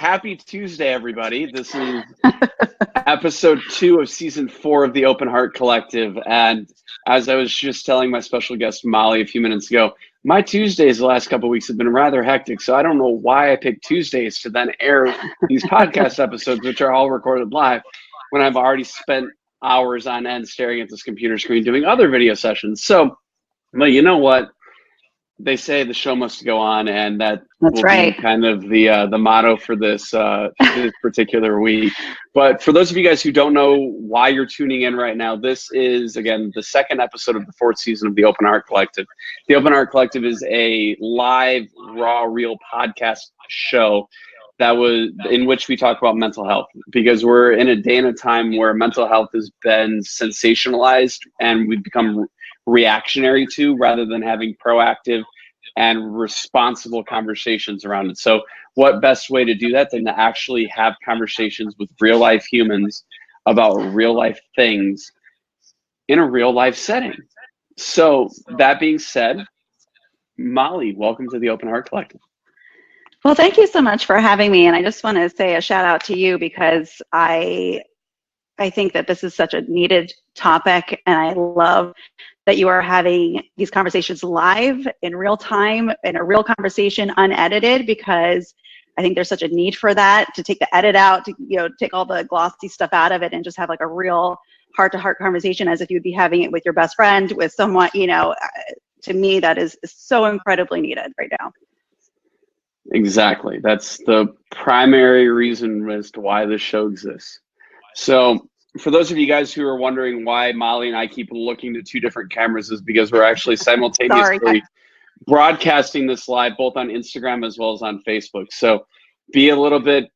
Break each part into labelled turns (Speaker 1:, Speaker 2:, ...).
Speaker 1: Happy Tuesday, everybody. This is episode 2 of season 4 of the Open Heart Collective. And as I was just telling my special guest, Molly, a few minutes ago, my Tuesdays the last couple of weeks have been rather hectic. So I don't know why I picked Tuesdays to then air these podcast episodes, which are all recorded live, when I've already spent hours on end staring at this computer screen doing other video sessions. So, well, you know what? They say the show must go on, and that's will
Speaker 2: right.
Speaker 1: be kind of the motto for this this particular week. But for those of you guys who don't know why you're tuning in right now, this is, again, the second episode of the 4th season of the Open Heart Collective. The Open Heart Collective is a live, raw, real podcast show in which we talk about mental health, because we're in a day and a time where mental health has been sensationalized and we've become reactionary to, rather than having proactive and responsible conversations around it. So what best way to do that than to actually have conversations with real life humans about real life things in a real life setting. So that being said, Molly, welcome to the Open Heart Collective.
Speaker 2: Well, thank you so much for having me. And I just want to say a shout out to you, because I think that this is such a needed topic, and I love that you are having these conversations live in real time, in a real conversation, unedited, because I think there's such a need for that, to take the edit out, to take all the glossy stuff out of it and just have like a real heart-to-heart conversation as if you'd be having it with your best friend, with someone, to me, that is so incredibly needed right now.
Speaker 1: Exactly. That's the primary reason as to why this show exists. So for those of you guys who are wondering why Molly and I keep looking to 2 different cameras, is because we're actually simultaneously broadcasting this live both on Instagram as well as on Facebook. So be a little bit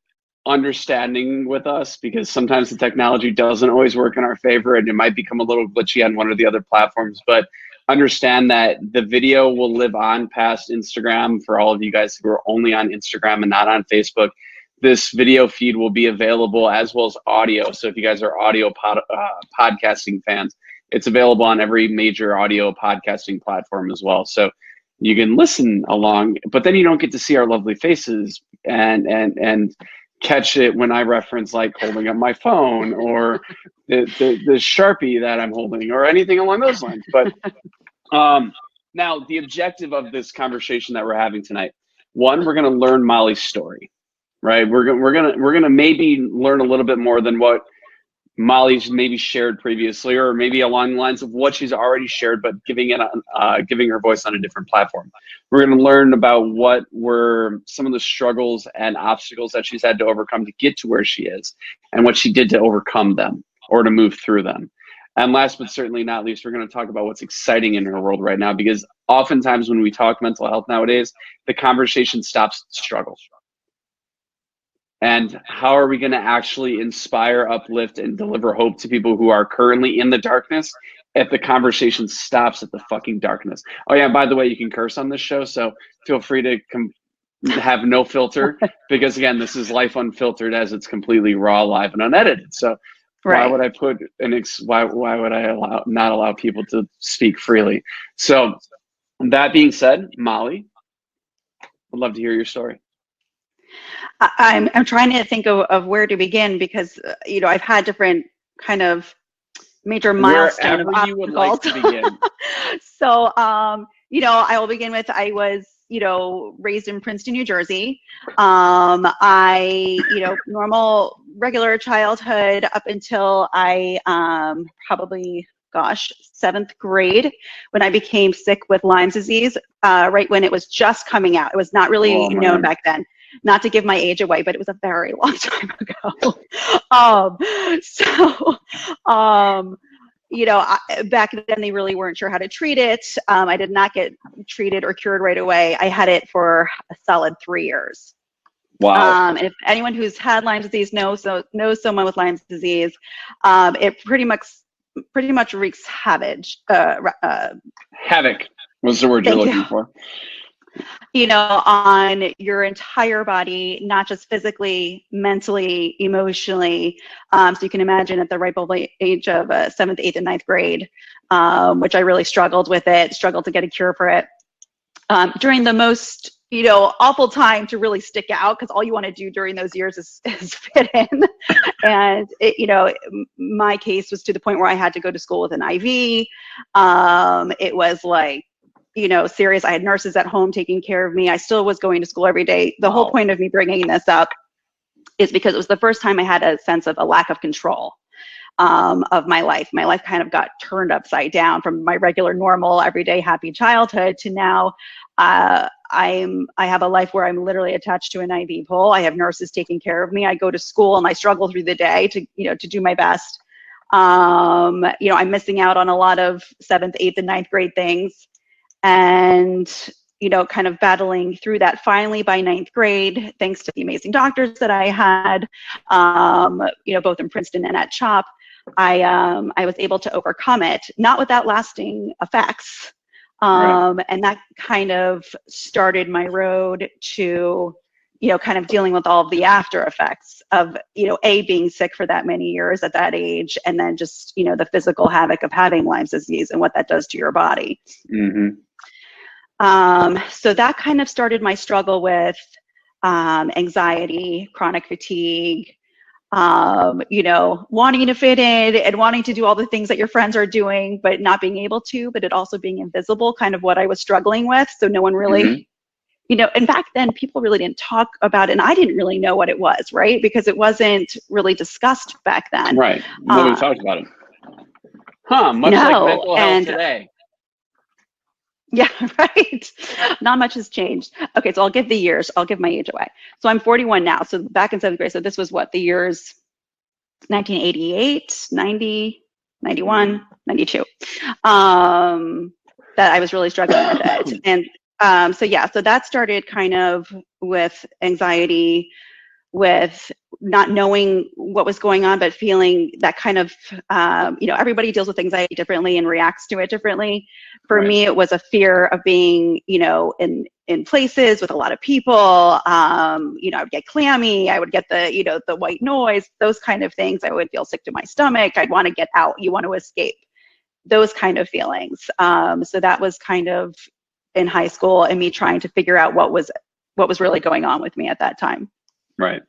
Speaker 1: understanding with us, because sometimes the technology doesn't always work in our favor and it might become a little glitchy on one or the other platforms. But understand that the video will live on past Instagram for all of you guys who are only on Instagram and not on Facebook. This video feed will be available as well as audio. So if you guys are audio podcasting fans, it's available on every major audio podcasting platform as well. So you can listen along, but then you don't get to see our lovely faces and catch it when I reference like holding up my phone or the Sharpie that I'm holding or anything along those lines. But now the objective of this conversation that we're having tonight, one, we're going to learn Molly's story. Right, we're gonna maybe learn a little bit more than what Molly's maybe shared previously, or maybe along the lines of what she's already shared, but giving her voice on a different platform. We're gonna learn about what were some of the struggles and obstacles that she's had to overcome to get to where she is, and what she did to overcome them or to move through them. And last but certainly not least, we're going to talk about what's exciting in her world right now, because oftentimes when we talk mental health nowadays, the conversation stops at struggle. And how are we going to actually inspire, uplift, and deliver hope to people who are currently in the darkness if the conversation stops at the fucking darkness? Oh yeah, by the way, you can curse on this show, so feel free to have no filter, because again, this is life unfiltered, as it's completely raw, live, and unedited. So why would I put why would I not allow people to speak freely? So that being said, Molly, I'd love to hear your story.
Speaker 2: I'm trying to think of where to begin, because I've had different kind of major milestones.
Speaker 1: Wherever you would like to begin.
Speaker 2: So I will begin with, I was raised in Princeton, New Jersey. I normal regular childhood up until I probably 7th grade, when I became sick with Lyme's disease, right when it was just coming out. It was not really known back then. Not to give my age away, but it was a very long time ago. Back then they really weren't sure how to treat it. I did not get treated or cured right away. I had it for a solid 3 years.
Speaker 1: Wow.
Speaker 2: And if anyone who's had Lyme's disease knows someone with Lyme's disease, it pretty much wreaks havoc.
Speaker 1: Havoc was the word you're looking for.
Speaker 2: On your entire body, not just physically, mentally, emotionally. So you can imagine at the ripe old age of 7th, 8th, and 9th grade, which I really struggled with it, struggled to get a cure for it. During the most awful time to really stick out, because all you want to do during those years is fit in. And my case was to the point where I had to go to school with an IV. It was like, serious. I had nurses at home taking care of me. I still was going to school every day. The whole point of me bringing this up is because it was the first time I had a sense of a lack of control of my life. My life kind of got turned upside down from my regular, normal, everyday, happy childhood to now I have a life where I'm literally attached to an IV pole. I have nurses taking care of me. I go to school and I struggle through the day to do my best. I'm missing out on a lot of 7th, 8th, and 9th grade things, and kind of battling through that. Finally, by 9th grade, thanks to the amazing doctors that I had, both in Princeton and at CHOP, I was able to overcome it, not without lasting effects.
Speaker 1: Right.
Speaker 2: And that kind of started my road to, kind of dealing with all of the after effects of, being sick for that many years at that age, and then just, the physical havoc of having Lyme's disease and what that does to your body.
Speaker 1: Mm-hmm.
Speaker 2: So that kind of started my struggle with anxiety, chronic fatigue, wanting to fit in and wanting to do all the things that your friends are doing, but not being able to, but it also being invisible, kind of what I was struggling with. So no one really, and back then people really didn't talk about it, and I didn't really know what it was, right? Because it wasn't really discussed back then.
Speaker 1: Right. Nobody talked about it. Much like mental health today.
Speaker 2: Yeah, right. Not much has changed. Okay, so I'll give the years. I'll give my age away. So I'm 41 now. So back in 7th grade. So this was what, the years 1988, 90, 91, 92. That I was really struggling with it. And so that started kind of with anxiety, with not knowing what was going on, but feeling that kind of, everybody deals with anxiety differently and reacts to it differently. For me, it was a fear of being, in places with a lot of people. I would get clammy. I would get the white noise, those kind of things. I would feel sick to my stomach. I'd want to get out. You want to escape, those kind of feelings. So that was kind of in high school, and me trying to figure out what was really going on with me at that time.
Speaker 1: Right.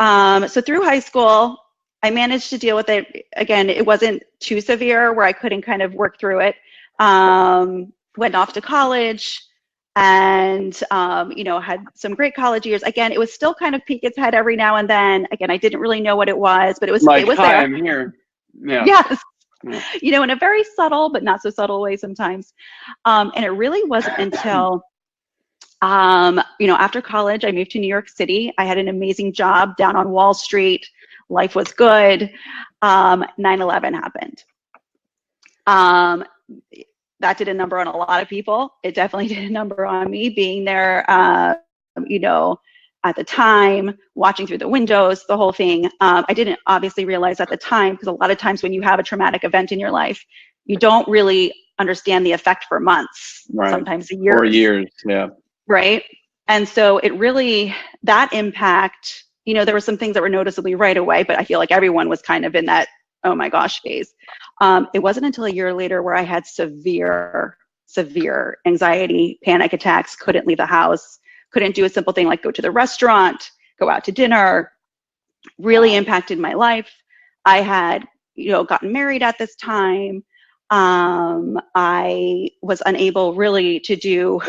Speaker 2: So through high school, I managed to deal with it. Again, it wasn't too severe where I couldn't kind of work through it. Went off to college and, had some great college years. Again, it was still kind of peek its head every now and then. Again, I didn't really know what it was, but it was
Speaker 1: like,
Speaker 2: it was
Speaker 1: hi,
Speaker 2: there.
Speaker 1: I'm here. Yeah.
Speaker 2: Yes.
Speaker 1: Yeah.
Speaker 2: In a very subtle, but not so subtle way sometimes. And it really wasn't until after college, I moved to New York City. I had an amazing job down on Wall Street. Life was good. 9/11 happened. That did a number on a lot of people. It definitely did a number on me, being there, at the time, watching through the windows, the whole thing. I didn't obviously realize at the time, because a lot of times when you have a traumatic event in your life, you don't really understand the effect for months, sometimes years.
Speaker 1: Or years, yeah.
Speaker 2: Right. And so it really, that impact, there were some things that were noticeably right away, but I feel like everyone was kind of in that, oh my gosh, phase. It wasn't until a year later where I had severe anxiety, panic attacks, couldn't leave the house, couldn't do a simple thing like go to the restaurant, go out to dinner, really impacted my life. I had, gotten married at this time. I was unable really to do.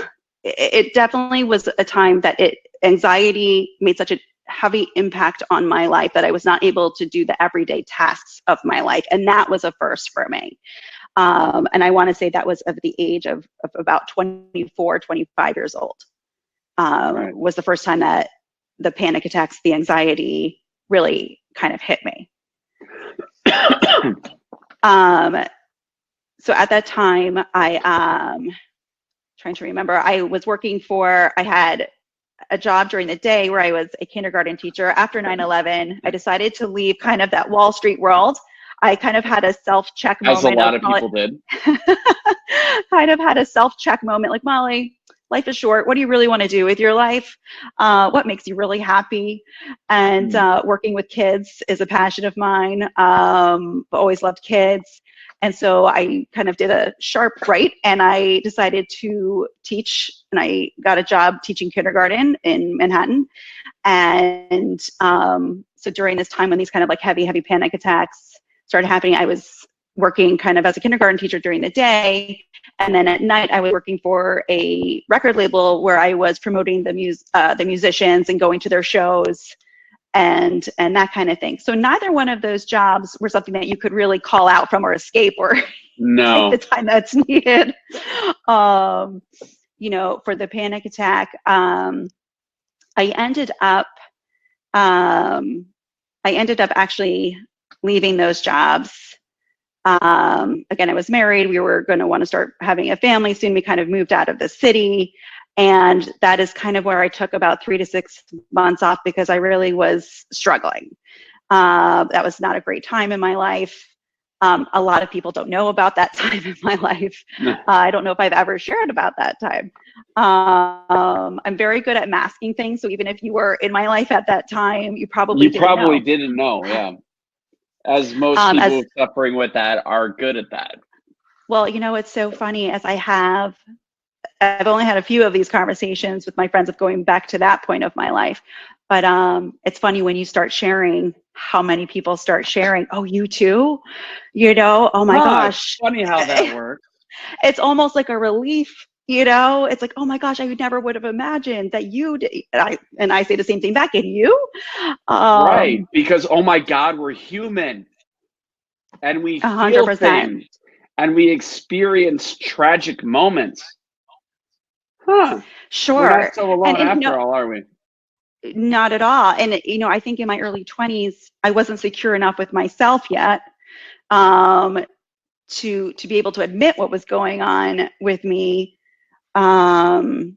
Speaker 2: It definitely was a time that anxiety made such a heavy impact on my life that I was not able to do the everyday tasks of my life. And that was a first for me. And I want to say that was of the age of about 24, 25 years old. Was the first time that the panic attacks, the anxiety really kind of hit me. So at that time, trying to remember, I had a job during the day where I was a kindergarten teacher. After 9/11, I decided to leave kind of that Wall Street world. I kind of had a self-check moment.
Speaker 1: As a lot of people did.
Speaker 2: Kind of had a self-check moment, like, Molly, life is short. What do you really want to do with your life? What makes you really happy? And working with kids is a passion of mine. Always loved kids. And so I kind of did a sharp right, and I decided to teach, and I got a job teaching kindergarten in Manhattan. And so during this time when these kind of like heavy panic attacks started happening, I was working kind of as a kindergarten teacher during the day, and then at night I was working for a record label where I was promoting the musicians and going to their shows and that kind of thing. So neither one of those jobs were something that you could really call out from or escape or
Speaker 1: No.
Speaker 2: take the time that's needed. You know, for the panic attack, I ended up actually leaving those jobs. Again, I was married. We were going to want to start having a family soon. We kind of moved out of the city. And that is kind of where I took about 3 to 6 months off because I really was struggling. That was not a great time in my life. A lot of people don't know about that time in my life. I don't know if I've ever shared about that time. I'm very good at masking things. So even if you were in my life at that time, you probably
Speaker 1: didn't know. Yeah. As most people suffering with that are good at that. Well,
Speaker 2: you know, it's so funny as I've only had a few of these conversations with my friends of going back to that point of my life. But it's funny when you start sharing, how many people start sharing, oh, you too? You know, oh my gosh.
Speaker 1: It's funny how that works.
Speaker 2: It's almost like a relief, you know? It's like, oh my gosh, I never would have imagined that you did. And I say the same thing back, and you?
Speaker 1: Right, because oh my God, we're human. And we feel
Speaker 2: 100%.
Speaker 1: things. And we experience tragic moments. Huh.
Speaker 2: Sure.
Speaker 1: We're not so alone after all, are we?
Speaker 2: Not at all. And, you know, I think in my early 20s, I wasn't secure enough with myself yet to be able to admit what was going on with me. You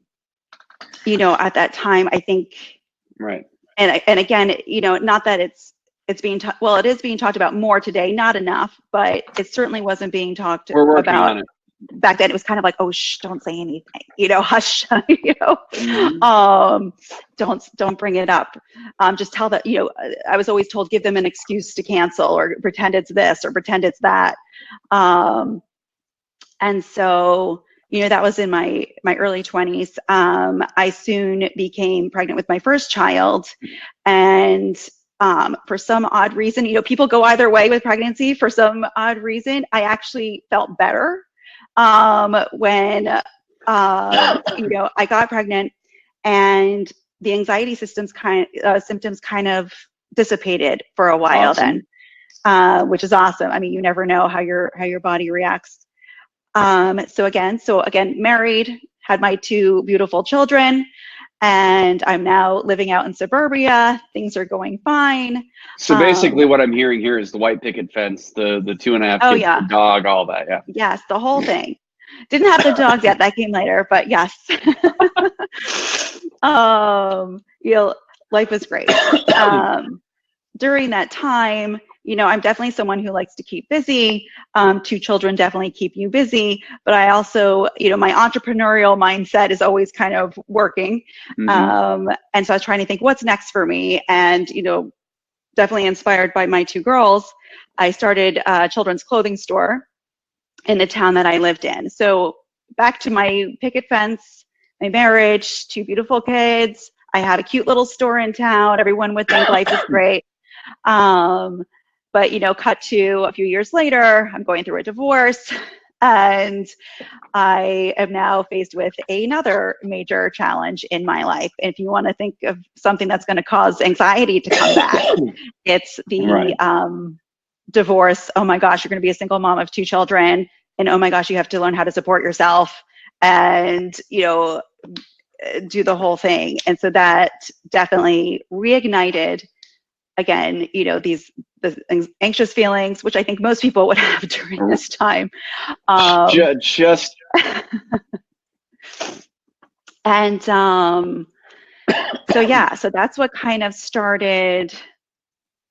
Speaker 2: know, at that time, I think.
Speaker 1: Right.
Speaker 2: And again, you know, not that it's being it is being talked about more today, not enough, but it certainly wasn't being talked about.
Speaker 1: We're working on it.
Speaker 2: Back then it was kind of like, oh, shh, don't say anything, you know, hush, you know, don't bring it up. Just tell that, you know, I was always told, give them an excuse to cancel or pretend it's this or pretend it's that. And so, you know, that was in my early 20s. I soon became pregnant with my first child, and for some odd reason, you know, people go either way with pregnancy. For some odd reason, I actually felt better when, you know, I got pregnant, and the anxiety symptoms kind of dissipated for a while. Awesome. Then, which is awesome. I mean, you never know how your body reacts. So again, married, had my 2 beautiful children, and I'm now living out in suburbia. Things are going fine.
Speaker 1: So basically what I'm hearing here is the white picket fence, the 2.5 kids,
Speaker 2: yeah.
Speaker 1: the dog, all that, yeah.
Speaker 2: Yes, the whole thing. Didn't have the dogs yet, that came later, but yes. You know, life was great. During that time, you know, I'm definitely someone who likes to keep busy. 2 children definitely keep you busy, but I also, you know, my entrepreneurial mindset is always kind of working. Mm-hmm. And so I was trying to think what's next for me. And, you know, definitely inspired by my 2 girls, I started a children's clothing store in the town that I lived in. So back to my picket fence, my marriage, 2 beautiful kids. I had a cute little store in town. Everyone would think life is great. But, you know, cut to a few years later, I'm going through a divorce, and I am now faced with another major challenge in my life. And if you want to think of something that's going to cause anxiety to come back, it's the divorce. Oh my gosh, you're going to be a single mom of 2 children. And oh my gosh, you have to learn how to support yourself and, you know, do the whole thing. And so that definitely reignited, again, you know, the anxious feelings, which I think most people would have during this time.
Speaker 1: Just.
Speaker 2: And so yeah, so that's what kind of started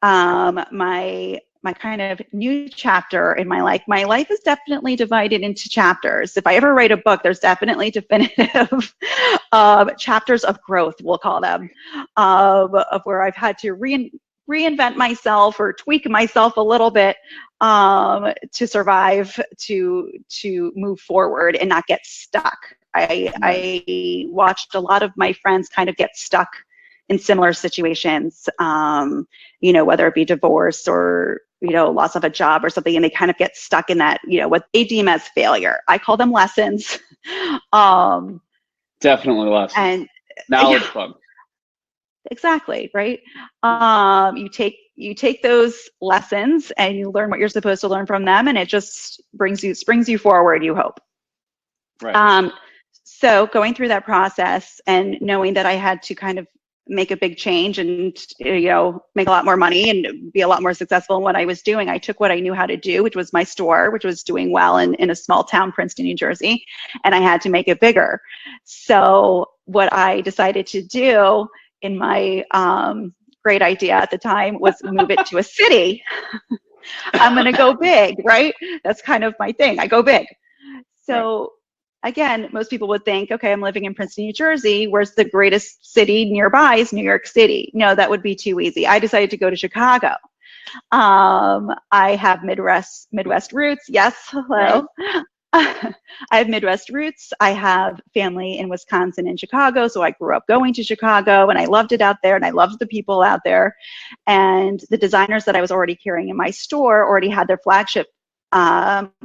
Speaker 2: my kind of new chapter in my life. My life is definitely divided into chapters. If I ever write a book, there's definitely definitive chapters of growth, we'll call them, of where I've had to reinvent myself or tweak myself a little bit to survive, to move forward and not get stuck. I watched a lot of my friends kind of get stuck in similar situations, you know, whether it be divorce or, you know, loss of a job or something, and they kind of get stuck in that, you know, what they deem as failure. I call them lessons.
Speaker 1: Definitely lessons.
Speaker 2: And
Speaker 1: knowledge club.
Speaker 2: Exactly, right? You take those lessons and you learn what you're supposed to learn from them, and it just springs you forward, you hope.
Speaker 1: Right.
Speaker 2: So going through that process and knowing that I had to kind of make a big change and, you know, make a lot more money and be a lot more successful in what I was doing, I took what I knew how to do, which was my store, which was doing well in a small town, Princeton, New Jersey, and I had to make it bigger. So what I decided to do in my great idea at the time was move it to a city. I'm going to go big, right? That's kind of my thing. I go big. So again, most people would think, okay, I'm living in Princeton, New Jersey. Where's the greatest city nearby is New York City. No, that would be too easy. I decided to go to Chicago. I have Midwest roots. Yes, hello. Right. I have Midwest roots. I have family in Wisconsin and Chicago, so I grew up going to Chicago, and I loved it out there, and I loved the people out there. And the designers that I was already carrying in my store already had their flagship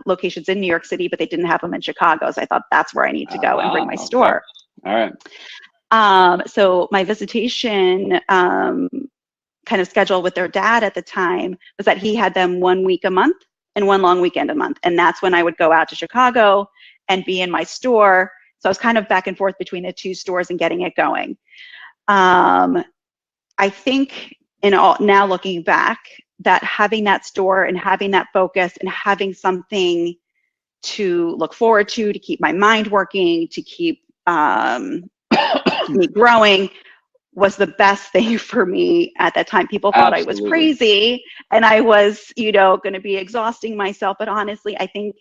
Speaker 2: locations in New York City, but they didn't have them in Chicago. So I thought that's where I need to go and bring my store.
Speaker 1: All right.
Speaker 2: So my visitation kind of schedule with their dad at the time was that he had them 1 week a month and one long weekend a month. And that's when I would go out to Chicago and be in my store. So I was kind of back and forth between the two stores and getting it going. I think now looking back, that having that store and having that focus and having something to look forward to keep my mind working, to keep me growing was the best thing for me at that time. People thought I was crazy and I was, you know, going to be exhausting myself. But honestly, I think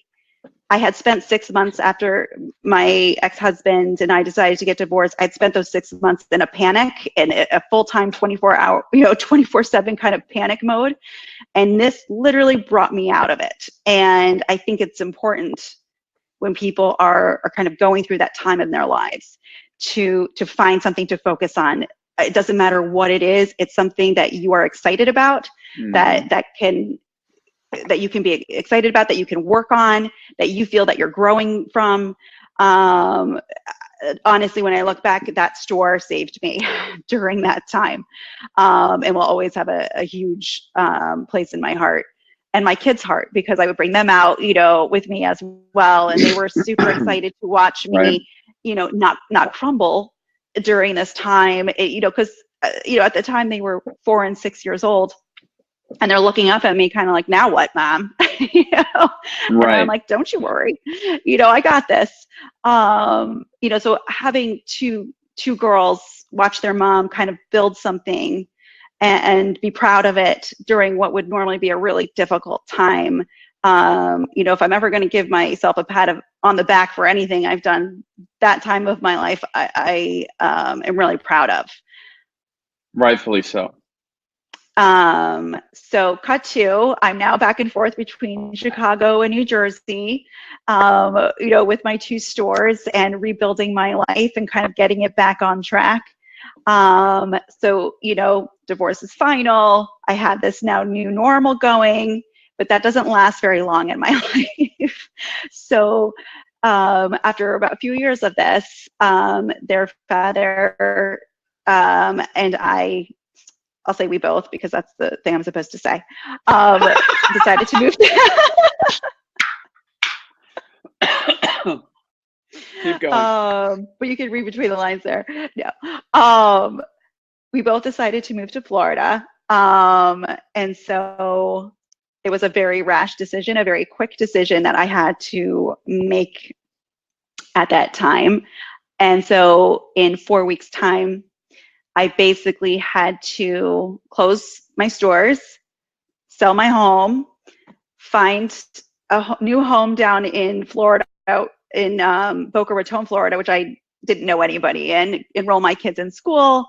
Speaker 2: I had spent 6 months after my ex-husband and I decided to get divorced. I'd spent those 6 months in a panic and a full-time 24-hour, 24/7 kind of panic mode. And this literally brought me out of it. And I think it's important when people are kind of going through that time in their lives to find something to focus on. It doesn't matter what it is. It's something that you are excited about, that you can be excited about, that you can work on, that you feel that you're growing from. Honestly, when I look back, that store saved me during that time, and will always have a huge place in my heart and my kids' heart, because I would bring them out, with me as well, and they were super excited to watch me, not crumble during this time, because at the time they were 4 and 6 years old. And they're looking up at me kind of like, now what, Mom? And I'm like, don't you worry. I got this. So having two girls watch their mom kind of build something and be proud of it during what would normally be a really difficult time. If I'm ever going to give myself a pat on the back for anything I've done that time of my life, I am really proud of.
Speaker 1: Rightfully so.
Speaker 2: So cut to, I'm now back and forth between Chicago and New Jersey, with my 2 stores and rebuilding my life and kind of getting it back on track. So, divorce is final. I have this now new normal going, but that doesn't last very long in my life. So, after about a few years of this, their father, and I'll say we both because that's the thing I'm supposed to say, decided to move.
Speaker 1: Keep going.
Speaker 2: But you can read between the lines there. No. We both decided to move to Florida. And so it was a very rash decision, a very quick decision that I had to make at that time. And so in 4 weeks' time, I basically had to close my stores, sell my home, find a new home down in Florida, in Boca Raton, Florida, which I didn't know anybody in, enroll my kids in school,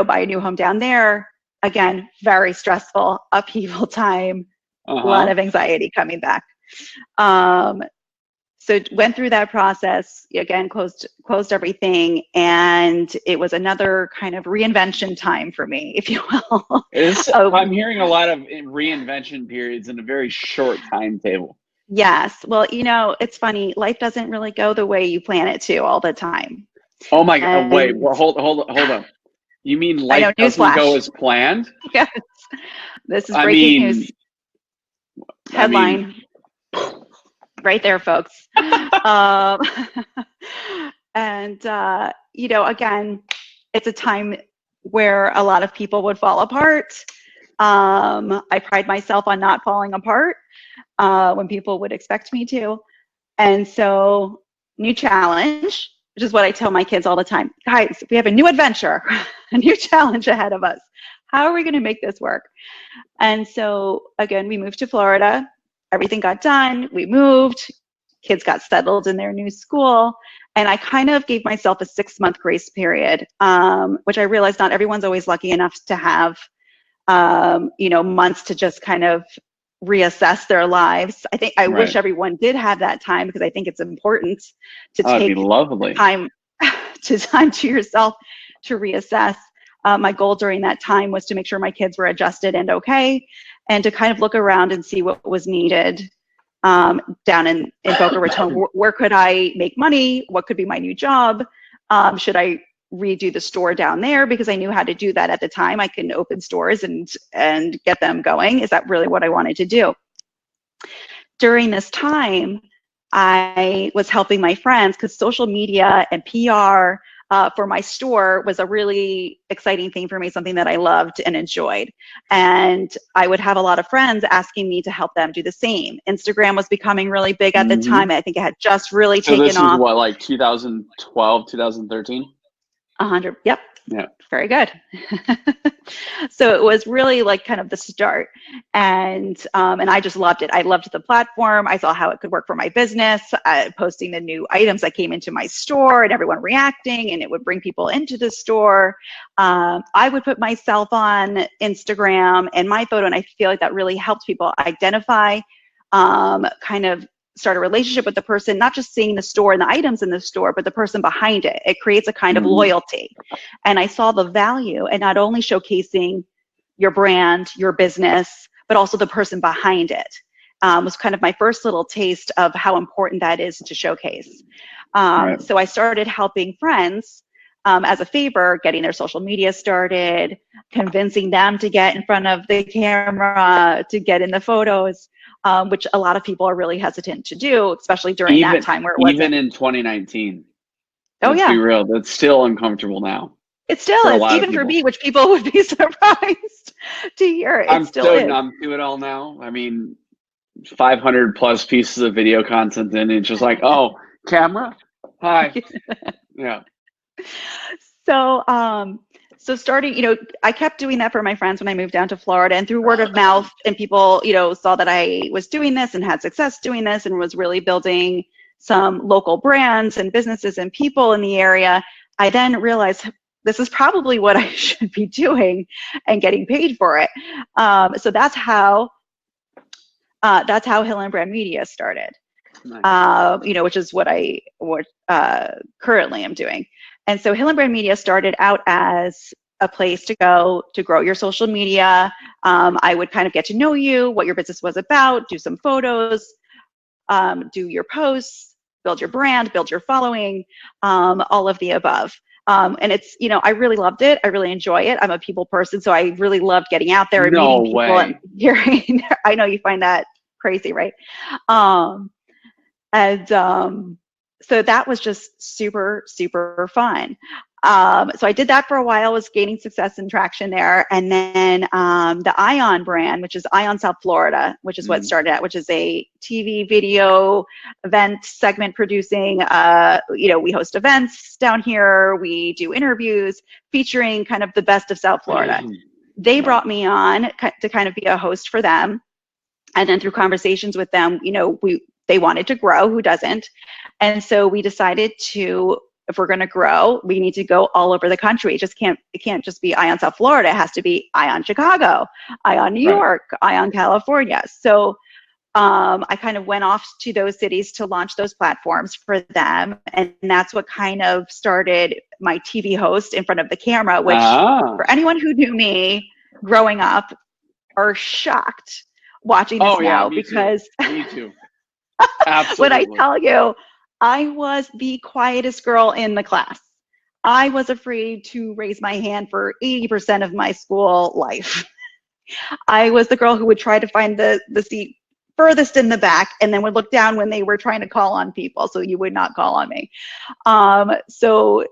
Speaker 2: buy a new home down there, again, very stressful, upheaval time, a lot of anxiety coming back. So went through that process, again, closed everything, and it was another kind of reinvention time for me, if you will.
Speaker 1: I'm hearing a lot of reinvention periods in a very short timetable.
Speaker 2: Yes. Well, you know, it's funny. Life doesn't really go the way you plan it to all the time.
Speaker 1: Oh my God! Wait, well, hold up. You mean life doesn't go as planned?
Speaker 2: Yes. This is breaking news. Headline. Right there, folks. And, you know, again, it's a time where a lot of people would fall apart. I pride myself on not falling apart when people would expect me to. And so, new challenge, which is what I tell my kids all the time. Guys, we have a new adventure, a new challenge ahead of us. How are we going to make this work? And so, again, we moved to Florida. Everything got done. We moved. Kids got settled in their new school. And I kind of gave myself a 6-month grace period, which I realized not everyone's always lucky enough to have, you know, months to just kind of reassess their lives. I wish everyone did have that time, because I think it's important to take time to yourself to reassess. My goal during that time was to make sure my kids were adjusted and okay, and to kind of look around and see what was needed down in Boca Raton. Where could I make money? What could be my new job? Should I redo the store down there, because I knew how to do that at the time? I can open stores and get them going. Is that really what I wanted to do? During this time, I was helping my friends, because social media and PR for my store was a really exciting thing for me, something that I loved and enjoyed. And I would have a lot of friends asking me to help them do the same. Instagram was becoming really big at the time. I think it had just really taken off.
Speaker 1: So this is what, like 2012, 2013?
Speaker 2: 100. Yep.
Speaker 1: Yeah.
Speaker 2: Very good. So it was really like kind of the start, and I just loved it. I loved the platform. I saw how it could work for my business, posting the new items that came into my store and everyone reacting, and it would bring people into the store. I would put myself on Instagram and my photo, and I feel like that really helped people identify, kind of start a relationship with the person, not just seeing the store and the items in the store, but the person behind it. It creates a kind of loyalty. And I saw the value in not only showcasing your brand, your business, but also the person behind it. Was kind of my first little taste of how important that is to showcase. So I started helping friends as a favor, getting their social media started, convincing them to get in front of the camera, to get in the photos. Which a lot of people are really hesitant to do, especially during that time where it wasn't.
Speaker 1: Even in 2019. Let's be real, that's still uncomfortable now.
Speaker 2: It still is, even for me, which people would be surprised to hear.
Speaker 1: I'm so numb to it all now. I mean, 500 plus pieces of video content in, and it's just like, oh, camera? Hi. Yeah.
Speaker 2: So starting, you know, I kept doing that for my friends when I moved down to Florida, and through word of mouth, and people, you know, saw that I was doing this and had success doing this and was really building some local brands and businesses and people in the area. I then realized this is probably what I should be doing and getting paid for it. So that's how Hillenbrand Media started. Nice. You know, which is what I currently am doing. And so Hillenbrand Media started out as a place to go to grow your social media. I would kind of get to know you, what your business was about, do some photos, do your posts, build your brand, build your following, all of the above. And it's, you know, I really loved it. I really enjoy it. I'm a people person, so I really loved getting out there and meeting people and hearing. I know you find that crazy, right? So that was just super, super fun. So I did that for a while, was gaining success and traction there. And then the Ion brand, which is Ion South Florida, which is what it started at, which is a TV video event segment producing. You know, we host events down here. We do interviews featuring kind of the best of South Florida. They brought me on to kind of be a host for them. And then through conversations with them, you know, they wanted to grow, who doesn't? And so we decided to if we're going to grow, we need to go all over the country. It can't just be Eye on South Florida. It has to be Eye on Chicago, Eye on New York, Eye on California. So I kind of went off to those cities to launch those platforms for them. And that's what kind of started my TV host in front of the camera, which for anyone who knew me growing up are shocked watching this now, because
Speaker 1: me too. Absolutely.
Speaker 2: when I tell you, I was the quietest girl in the class. I was afraid to raise my hand for 80% of my school life. I was the girl who would try to find the seat furthest in the back and then would look down when they were trying to call on people, so you would not call on me. So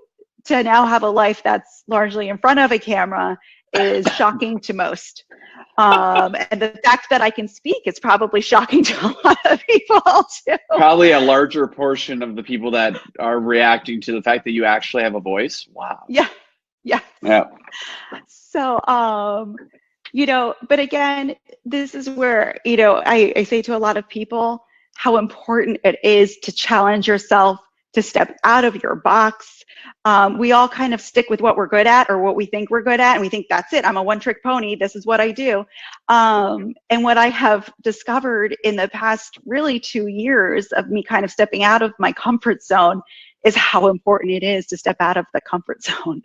Speaker 2: to now have a life that's largely in front of a camera is shocking to most. And the fact that I can speak is probably shocking to a lot of people too.
Speaker 1: Probably a larger portion of the people that are reacting to the fact that you actually have a voice. Wow.
Speaker 2: Yeah. So, but again, this is where, I say to a lot of people how important it is to challenge yourself, to step out of your box. We all kind of stick with what we're good at or what we think we're good at, and we think that's it. I'm a one-trick pony. This is what I do. And what I have discovered in the past really 2 years of me kind of stepping out of my comfort zone is how important it is to step out of the comfort zone,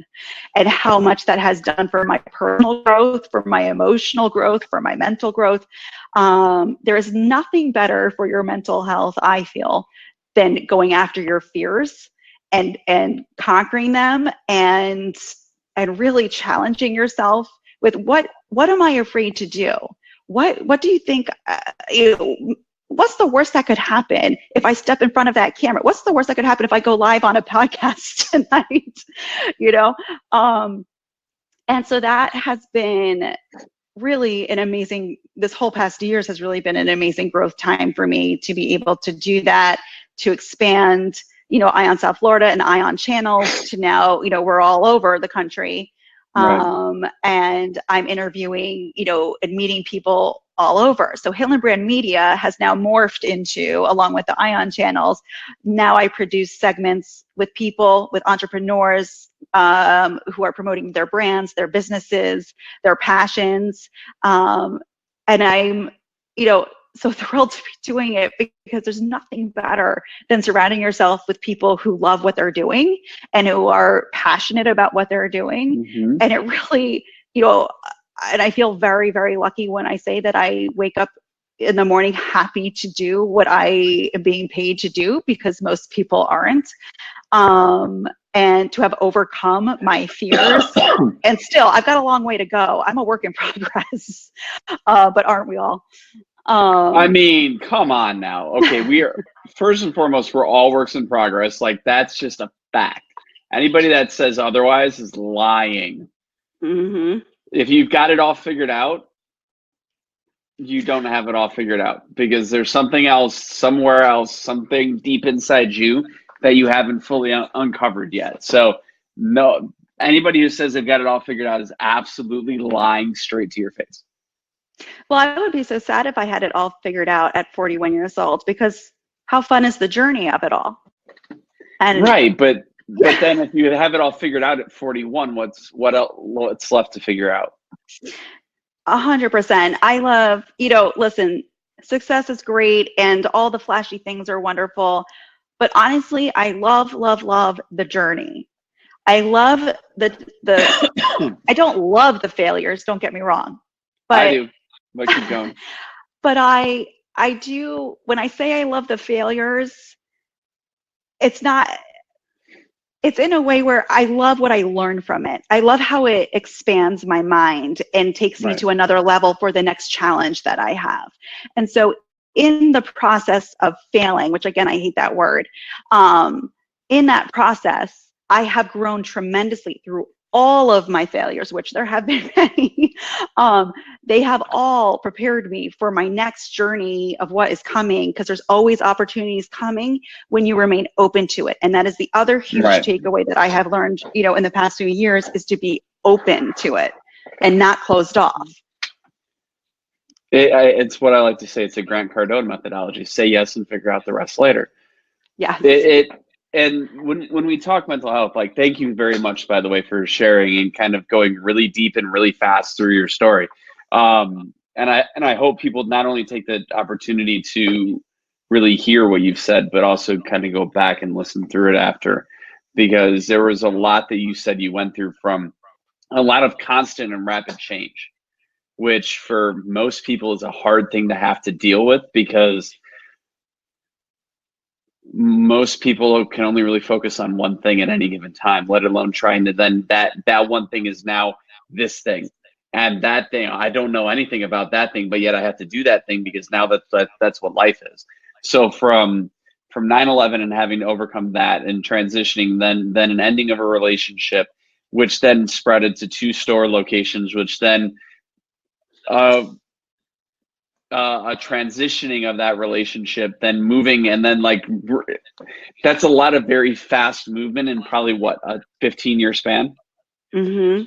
Speaker 2: and how much that has done for my personal growth, for my emotional growth, for my mental growth. There is nothing better for your mental health, I feel, than going after your fears and conquering them, and really challenging yourself with what am I afraid to do? What do you think? What's the worst that could happen if I step in front of that camera? What's the worst that could happen if I go live on a podcast tonight? And so that has been really an amazing, this whole past years has really been an amazing growth time for me to be able to do that, to expand, Eye on South Florida and Eye on channels to now, we're all over the country.
Speaker 1: Right.
Speaker 2: And I'm interviewing, and meeting people all over. So Hillenbrand Media has now morphed into, along with the Eye on channels, now I produce segments with people, with entrepreneurs who are promoting their brands, their businesses, their passions. And I'm, so thrilled to be doing it, because there's nothing better than surrounding yourself with people who love what they're doing and who are passionate about what they're doing.
Speaker 1: Mm-hmm.
Speaker 2: And it really, and I feel very, very lucky when I say that I wake up in the morning happy to do what I am being paid to do, because most people aren't. And to have overcome my fears, and still, I've got a long way to go. I'm a work in progress, but aren't we all?
Speaker 1: I mean, come on now. Okay, we are, first and foremost, we're all works in progress. Like, that's just a fact. Anybody that says otherwise is lying.
Speaker 2: Mm-hmm.
Speaker 1: If you've got it all figured out, you don't have it all figured out, because there's something else, somewhere else, something deep inside you that you haven't fully uncovered yet. So no, anybody who says they've got it all figured out is absolutely lying straight to your face.
Speaker 2: Well, I would be so sad if I had it all figured out at 41 years old, because how fun is the journey of it all? And
Speaker 1: right, but then if you have it all figured out at 41, what's left to figure out?
Speaker 2: 100%. I love, listen, success is great and all the flashy things are wonderful, but honestly, I love the journey. I love I don't love the failures, don't get me wrong. But
Speaker 1: I do. But keep going.
Speaker 2: But I do, when I say I love the failures, it's in a way where I love what I learn from it. I love how it expands my mind and takes me to another level for the next challenge that I have. And so in the process of failing, which again, I hate that word, in that process, I have grown tremendously through all of my failures, which there have been many. They have all prepared me for my next journey of what is coming, because there's always opportunities coming when you remain open to it. And that is the other huge takeaway that I have learned, in the past few years, is to be open to it and not closed off.
Speaker 1: It's what I like to say. It's a Grant Cardone methodology. Say yes and figure out the rest later.
Speaker 2: Yeah.
Speaker 1: And when we talk mental health, like, thank you very much, by the way, for sharing and kind of going really deep and really fast through your story. And I hope people not only take the opportunity to really hear what you've said, but also kind of go back and listen through it after, because there was a lot that you said you went through, from a lot of constant and rapid change, which for most people is a hard thing to have to deal with, because most people can only really focus on one thing at any given time, let alone trying to then that one thing is now this thing, and that thing, I don't know anything about that thing, but yet I have to do that thing because now that's what life is. So from 9/11 and having to overcome that and transitioning, then an ending of a relationship, which then spread into 2 store locations, which then a transitioning of that relationship, then moving, and then like that's a lot of very fast movement in probably what, a 15-year span.
Speaker 2: Mm-hmm.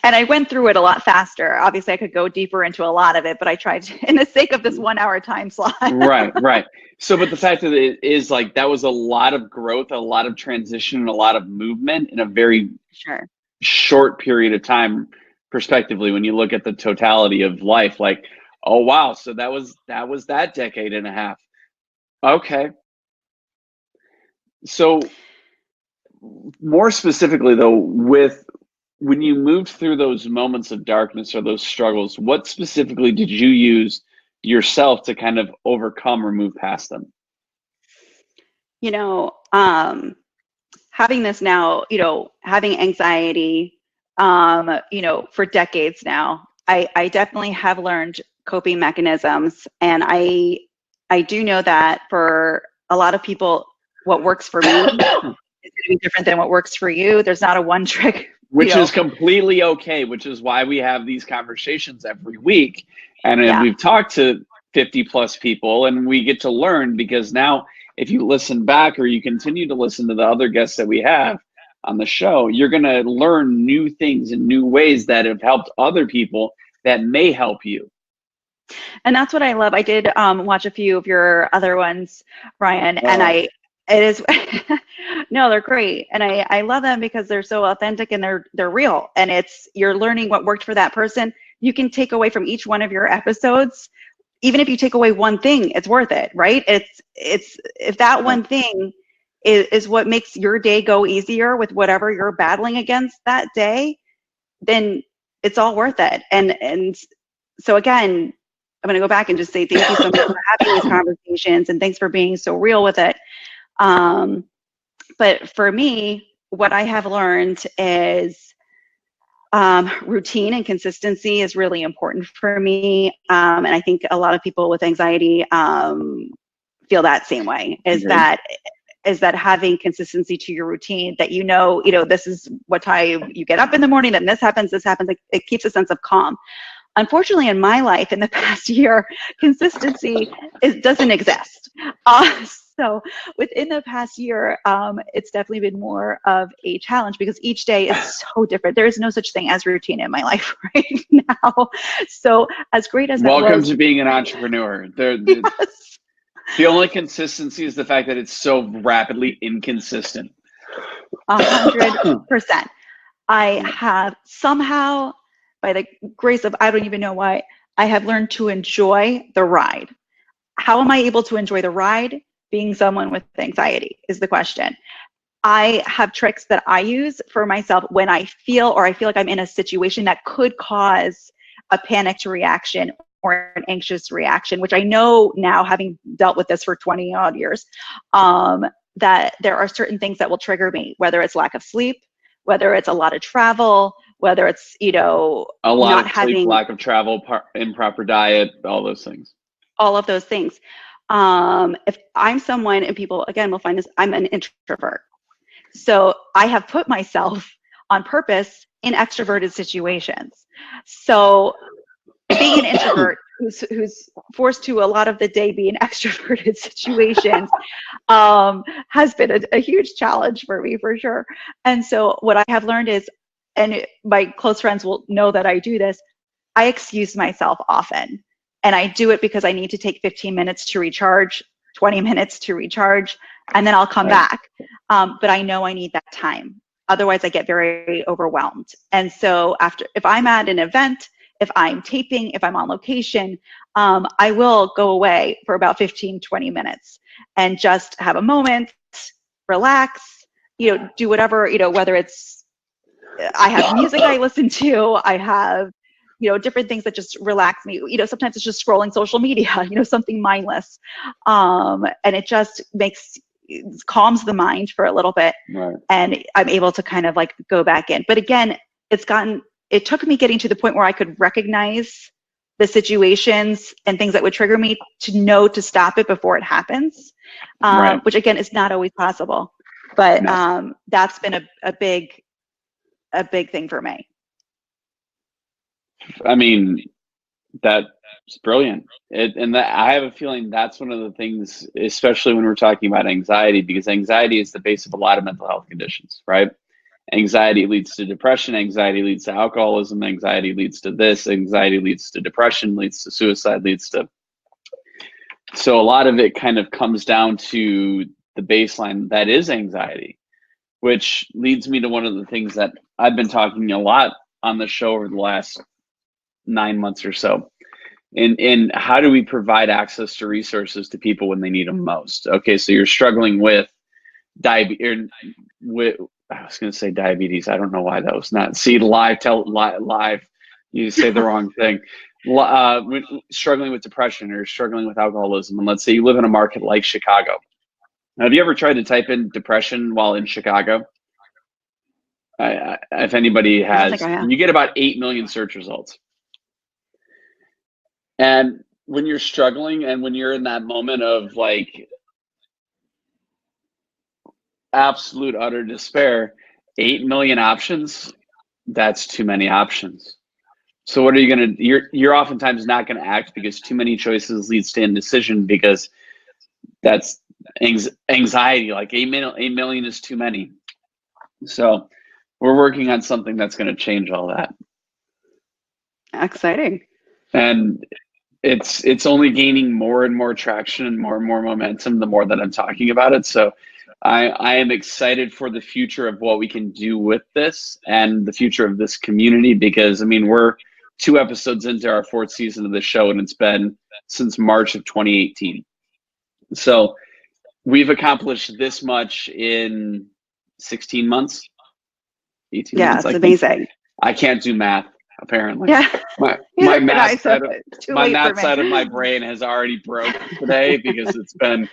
Speaker 2: And I went through it a lot faster. Obviously, I could go deeper into a lot of it, but I tried to, in the sake of this 1 hour time slot.
Speaker 1: Right. So, but the fact that it is like, that was a lot of growth, a lot of transition, and a lot of movement in a very short period of time, prospectively, when you look at the totality of life. Like, oh wow, so that was that decade and a half. Okay. So more specifically though, when you moved through those moments of darkness or those struggles, what specifically did you use yourself to kind of overcome or move past them?
Speaker 2: You know, having this now, having anxiety, for decades now, I definitely have learned coping mechanisms. And I do know that for a lot of people, what works for me is going to be different than what works for you. There's not a one trick.
Speaker 1: Which is completely okay, which is why we have these conversations every week. And we've talked to 50 plus people, and we get to learn, because now if you listen back or you continue to listen to the other guests that we have on the show, you're going to learn new things and new ways that have helped other people that may help you.
Speaker 2: And that's what I love. I did watch a few of your other ones, Brian, and it is no, they're great, and I love them because they're so authentic and they're real, and you're learning what worked for that person. You can take away from each one of your episodes, even if you take away one thing, it's worth it, right? It's if that one thing is what makes your day go easier with whatever you're battling against that day, then it's all worth it. And so again, I'm going to go back and just say thank you so much for having these conversations, and thanks for being so real with it. But for me, what I have learned is routine and consistency is really important for me. And I think a lot of people with anxiety feel that same way, is that having consistency to your routine, that this is what time you get up in the morning, then this happens, it keeps a sense of calm. Unfortunately, in my life in the past year, consistency doesn't exist. So within the past year, it's definitely been more of a challenge, because each day is so different. There is no such thing as routine in my life right now. So as great as
Speaker 1: welcome to being an entrepreneur.
Speaker 2: Yes.
Speaker 1: The only consistency is the fact that it's so rapidly inconsistent.
Speaker 2: 100%. I have somehow, by the grace of, I don't even know why, I have learned to enjoy the ride. How am I able to enjoy the ride? Being someone with anxiety is the question. I have tricks that I use for myself when I feel like I'm in a situation that could cause a panicked reaction or an anxious reaction, which I know now, having dealt with this for 20 odd years, that there are certain things that will trigger me, whether it's lack of sleep, whether it's a lot of travel, whether it's,
Speaker 1: a lot of sleep, lack of travel, improper diet, all those things.
Speaker 2: All of those things. If I'm someone, and people again will find this, I'm an introvert. So I have put myself on purpose in extroverted situations. So being an introvert who's forced to a lot of the day be in extroverted situations has been a huge challenge for me, for sure. And so what I have learned is, and my close friends will know that I do this, I excuse myself often. And I do it because I need to take 15 minutes to recharge, 20 minutes to recharge, and then I'll come back. But I know I need that time. Otherwise, I get very overwhelmed. And so if I'm at an event, if I'm taping, if I'm on location, I will go away for about 15, 20 minutes and just have a moment, relax, do whatever, whether it's, I have music I listen to, I have, different things that just relax me. Sometimes it's just scrolling social media, something mindless. And it just calms the mind for a little bit.
Speaker 1: Right.
Speaker 2: And I'm able to kind of like go back in. But again, it took me getting to the point where I could recognize the situations and things that would trigger me to know to stop it before it happens, which again is not always possible. But that's been a big thing for me.
Speaker 1: I mean, that's brilliant. I have a feeling that's one of the things, especially when we're talking about anxiety, because anxiety is the base of a lot of mental health conditions, right? Anxiety leads to depression, anxiety leads to alcoholism, anxiety leads to this, anxiety leads to depression, leads to suicide, so a lot of it kind of comes down to the baseline that is anxiety, which leads me to one of the things that I've been talking a lot on the show over the last 9 months or so. In how do we provide access to resources to people when they need them most? Okay, so you're struggling with diabetes. I was going to say diabetes. I don't know why that was not. See, live. You say the wrong thing. Struggling with depression or struggling with alcoholism, and let's say you live in a market like Chicago. Have you ever tried to type in depression while in Chicago? If anybody has, you get about 8 million search results. And when you're struggling and when you're in that moment of like absolute utter despair, 8 million options, that's too many options. So what are you going to, you're oftentimes not going to act because too many choices leads to indecision, because that's anxiety. Like 8 million is too many. So we're working on something that's going to change all that.
Speaker 2: Exciting.
Speaker 1: And it's only gaining more and more traction and more momentum the more that I'm talking about it. So I am excited for the future of what we can do with this and the future of this community, because I mean, we're 2 episodes into our 4th season of the show, and it's been since March of 2018. So we've accomplished this much in 16 months, 18 months.
Speaker 2: It's amazing.
Speaker 1: I can't do math, apparently.
Speaker 2: Yeah.
Speaker 1: My math side of my brain has already broke today because it's been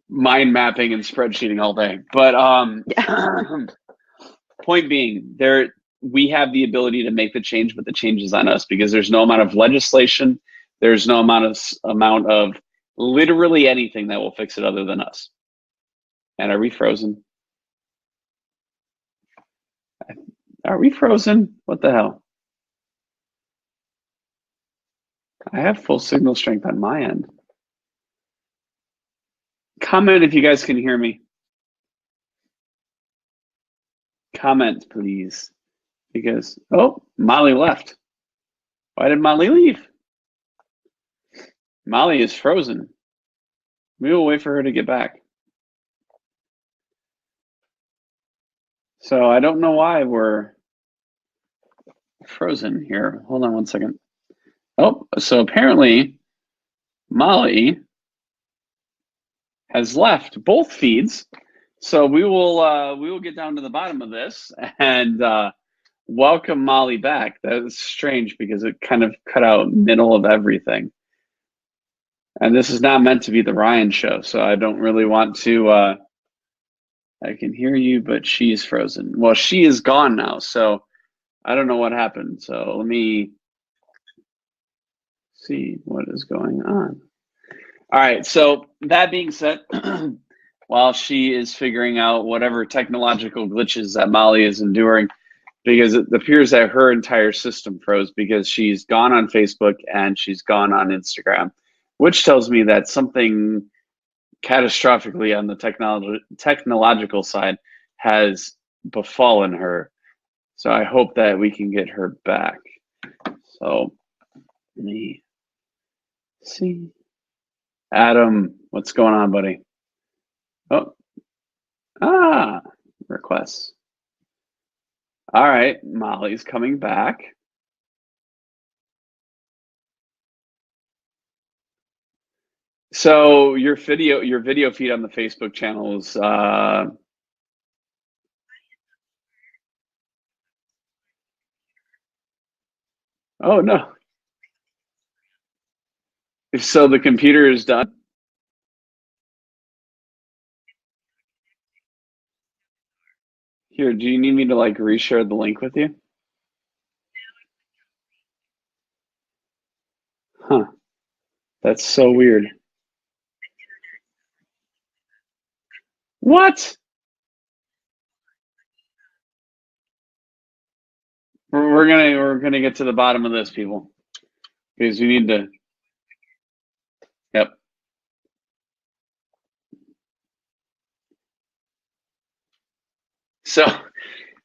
Speaker 1: mind mapping and spreadsheeting all day. But point being, we have the ability to make the change, but the change is on us, because there's no amount of legislation, there's no amount of literally anything that will fix it other than us. And are we frozen? Are we frozen? What the hell? I have full signal strength on my end. Comment if you guys can hear me. Comment, please. Because, Molly left. Why did Molly leave? Molly is frozen. We will wait for her to get back. So I don't know why we're frozen here. Hold on one second. So apparently Molly has left both feeds. So we will get down to the bottom of this and welcome Molly back. That's strange because it kind of cut out middle of everything. And this is not meant to be the Ryan show, so I don't really want to I can hear you, but she's frozen. Well, she is gone now, so I don't know what happened. So let me see what is going on. All right, so that being said, while she is figuring out whatever technological glitches that Molly is enduring, because it appears that her entire system froze because she's gone on Facebook and she's gone on Instagram, which tells me that something catastrophically on the technological side has befallen her. So I hope that we can get her back. So let me see. Adam, what's going on, buddy? Oh, requests. All right, Molly's coming back. So your video feed on the Facebook channel is oh no. So the computer is done. Here, do you need me to like reshare the link with you? Huh. That's so weird. What? We're gonna get to the bottom of this, people, because we need to. Yep. So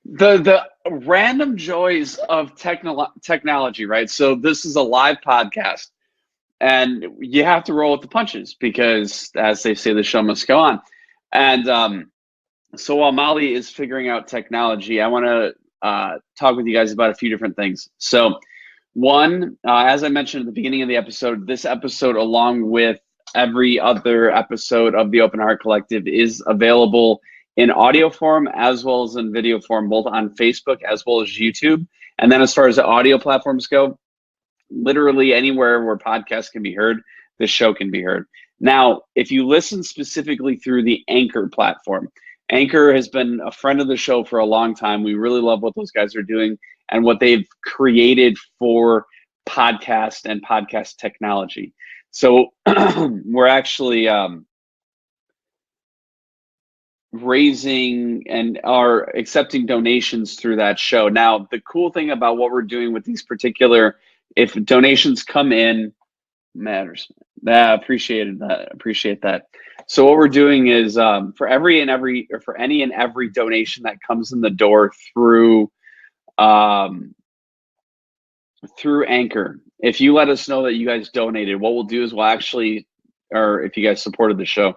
Speaker 1: the random joys of technology, right? So this is a live podcast, and you have to roll with the punches because, as they say, the show must go on. And so while Molly is figuring out technology, I want to talk with you guys about a few different things. So one, as I mentioned at the beginning of the episode, this episode, along with every other episode of the Open Heart Collective, is available in audio form as well as in video form, both on Facebook as well as YouTube. And then as far as the audio platforms go, literally anywhere where podcasts can be heard, the show can be heard. Now, if you listen specifically through the Anchor platform, Anchor has been a friend of the show for a long time. We really love what those guys are doing and what they've created for podcast and podcast technology. So we're actually raising and are accepting donations through that show. Now, the cool thing about what we're doing with these particular, if donations come in, matters. Appreciate that. So what we're doing is for any and every donation that comes in the door through Anchor, if you let us know that you guys donated, what we'll do is or if you guys supported the show,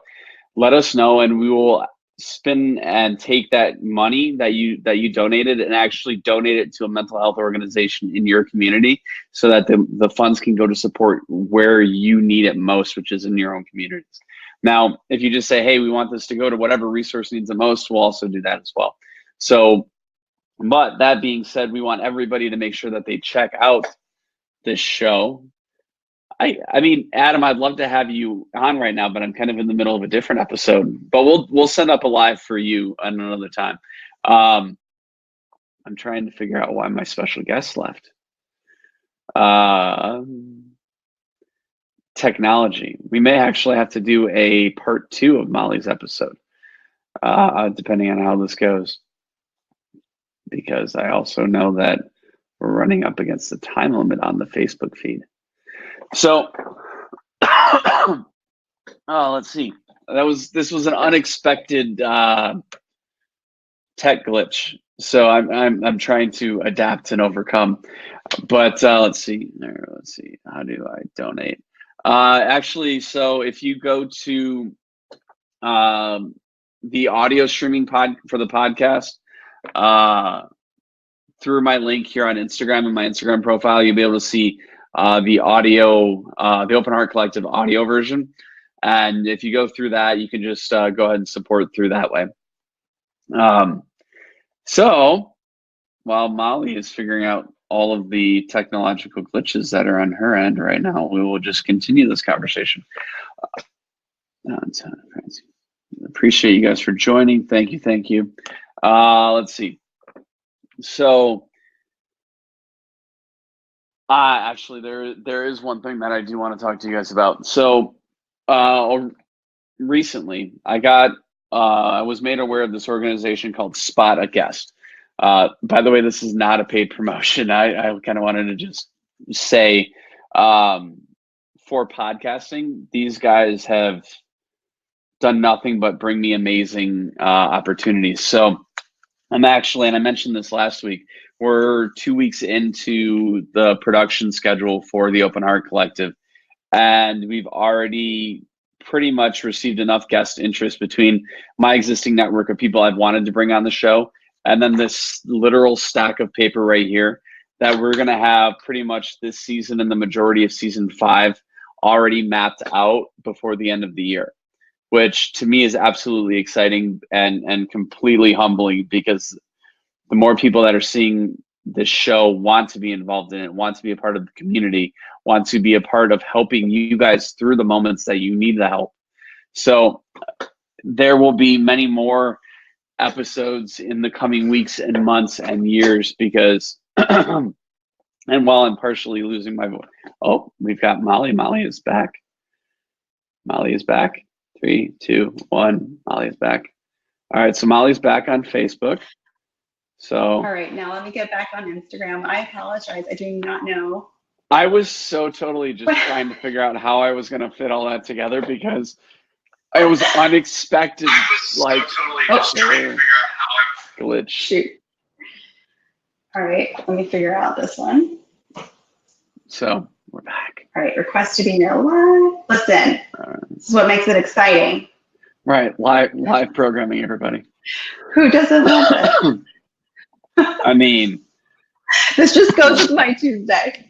Speaker 1: let us know and we will spin and take that money that you donated and actually donate it to a mental health organization in your community so that the funds can go to support where you need it most, which is in your own communities. Now, if you just say, hey, we want this to go to whatever resource needs the most, we'll also do that as well. So, but that being said, we want everybody to make sure that they check out this show. I mean, Adam, I'd love to have you on right now, but I'm kind of in the middle of a different episode. But we'll send up a live for you at another time. I'm trying to figure out why my special guest left. Technology. We may actually have to do a part 2 of Molly's episode, depending on how this goes. Because I also know that we're running up against the time limit on the Facebook feed. So, let's see. This was an unexpected tech glitch. So I'm trying to adapt and overcome. But let's see. How do I donate? Actually, so if you go to the audio streaming for the podcast through my link here on Instagram and my Instagram profile, you'll be able to see the audio, the Open Heart Collective audio version. And if you go through that, you can just go ahead and support through that way. So while Molly is figuring out all of the technological glitches that are on her end right now, we will just continue this conversation. Appreciate you guys for joining. Thank you. Let's see. So actually, there is one thing that I do want to talk to you guys about. So recently, I was made aware of this organization called Spot a Guest. By the way, this is not a paid promotion. I kind of wanted to just say for podcasting, these guys have done nothing but bring me amazing opportunities. So I'm actually, and I mentioned this last week, we're 2 weeks into the production schedule for the Open Heart Collective, and we've already pretty much received enough guest interest between my existing network of people I've wanted to bring on the show, and then this literal stack of paper right here, that we're going to have pretty much this season and the majority of season 5 already mapped out before the end of the year, which to me is absolutely exciting and completely humbling, because the more people that are seeing this show want to be involved in it, want to be a part of the community, want to be a part of helping you guys through the moments that you need the help. So there will be many more episodes in the coming weeks and months and years, because and while I'm partially losing my voice, oh, we've got Molly. Molly is back. Molly is back. 3, 2, 1. Molly is back. All right, so Molly's back on Facebook. So
Speaker 2: all right, now let me get back on Instagram. I apologize. I do not know.
Speaker 1: I was so totally just trying to figure out how I was going to fit all that together, because it was unexpected. Like,
Speaker 2: just trying to figure
Speaker 1: out how glitch.
Speaker 2: Shoot. All right, let me figure out this one.
Speaker 1: So we're back.
Speaker 2: All right, request to be no live. Listen, this is what makes it exciting.
Speaker 1: Right, live programming, everybody.
Speaker 2: Who doesn't love it?
Speaker 1: I mean,
Speaker 2: this just goes with my Tuesday.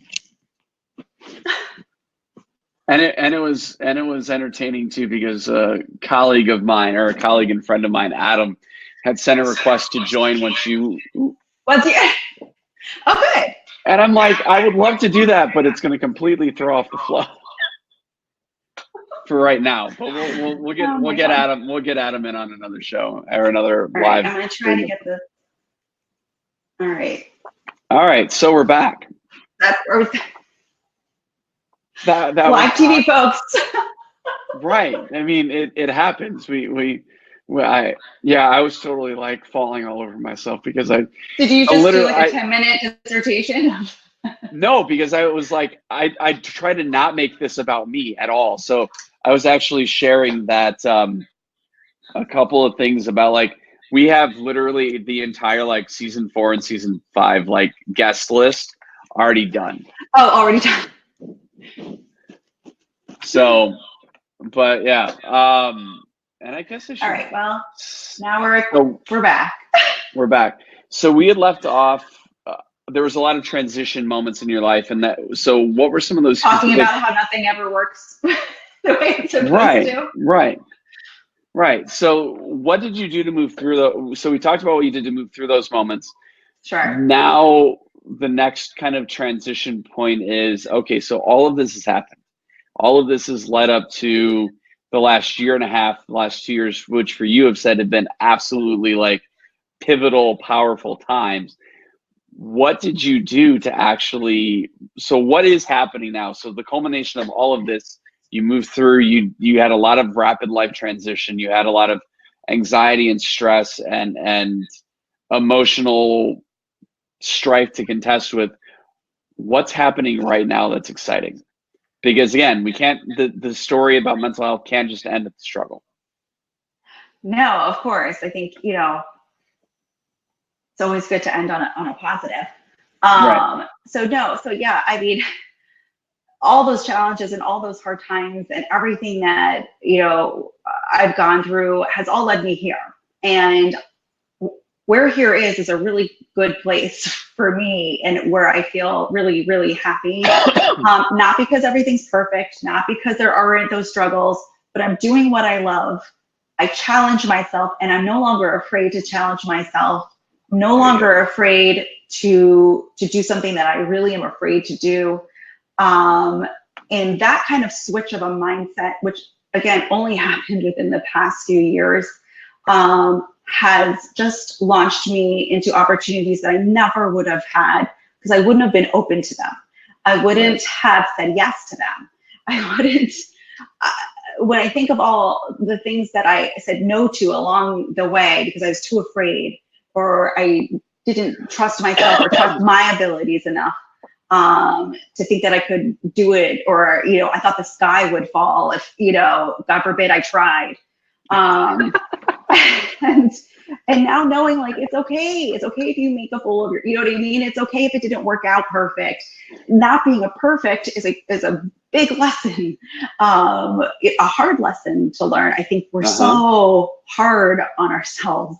Speaker 1: And it was entertaining too, because a colleague of mine, or a colleague and friend of mine, Adam, had sent a request to join once you.
Speaker 2: What's the? Oh, good.
Speaker 1: And I'm like, I would love to do that, but it's going to completely throw off the flow for right now. But we'll get Adam in on another show or another live.
Speaker 2: Right, I'm gonna try to get this. All right.
Speaker 1: All right, so we're back. That
Speaker 2: live TV, folks.
Speaker 1: Right. I mean, it happens. I was totally like falling all over myself, because did
Speaker 2: you just do like a 10-minute dissertation?
Speaker 1: No, because I was like, I try to not make this about me at all. So I was actually sharing that a couple of things about, like, we have literally the entire like season 4 and season 5 like guest list already done.
Speaker 2: Oh, already done.
Speaker 1: So, but yeah, and I guess I should.
Speaker 2: All right. Well, now we're back.
Speaker 1: We're back. So we had left off. There was a lot of transition moments in your life, and that. So what were some of those?
Speaker 2: Talking about how nothing ever works the way it's supposed to.
Speaker 1: Right. So what did you do to move through so we talked about what you did to move through those moments.
Speaker 2: Sure.
Speaker 1: Now the next kind of transition point is, okay, so all of this has happened. All of this has led up to the last year and a half, the last 2 years, which for you have said have been absolutely like pivotal, powerful times. What did you do to actually, so what is happening now? So the culmination of all of this, you moved through, you had a lot of rapid life transition. You had a lot of anxiety and stress and emotional strife to contest with. What's happening right now that's exciting? Because again, we can't, the story about mental health can't just end at the struggle.
Speaker 2: No, of course. I think, it's always good to end on a positive.
Speaker 1: Right.
Speaker 2: So yeah, I mean, all those challenges and all those hard times and everything that, I've gone through has all led me here. And where here is a really good place for me, and where I feel really, really happy. Not because everything's perfect, not because there aren't those struggles, but I'm doing what I love. I challenge myself, and I'm no longer afraid to challenge myself. I'm no longer afraid to do something that I really am afraid to do. And that kind of switch of a mindset, which again only happened within the past few years, has just launched me into opportunities that I never would have had, because I wouldn't have been open to them. I wouldn't have said yes to them. I wouldn't, when I think of all the things that I said no to along the way because I was too afraid, or I didn't trust myself or trust my abilities enough to think that I could do it, or, I thought the sky would fall if, God forbid, I tried. And And now knowing like, it's okay if you make a fool of your, you know what I mean? It's okay if it didn't work out perfect. Not being a perfect is a big lesson, a hard lesson to learn. I think we're so hard on ourselves.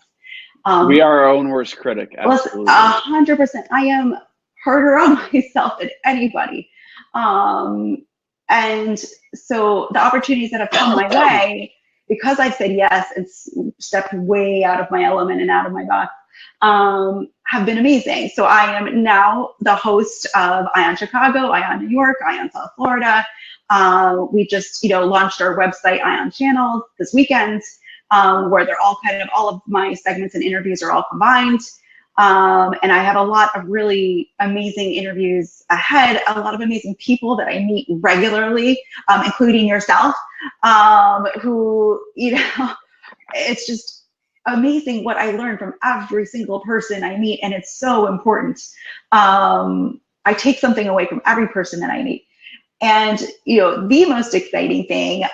Speaker 1: We are our own worst critic. Absolutely.
Speaker 2: 100%. I am harder on myself than anybody. And so the opportunities that have come my way, because I've said yes and stepped way out of my element and out of my box, have been amazing. So I am now the host of Ion Chicago, Ion New York, Ion South Florida. We just, launched our website, Ion Channels, this weekend, where they're all all of my segments and interviews are all combined. And I have a lot of really amazing interviews ahead, a lot of amazing people that I meet regularly, including yourself, who, it's just amazing what I learn from every single person I meet. And it's so important. I take something away from every person that I meet. And, the most exciting thing, if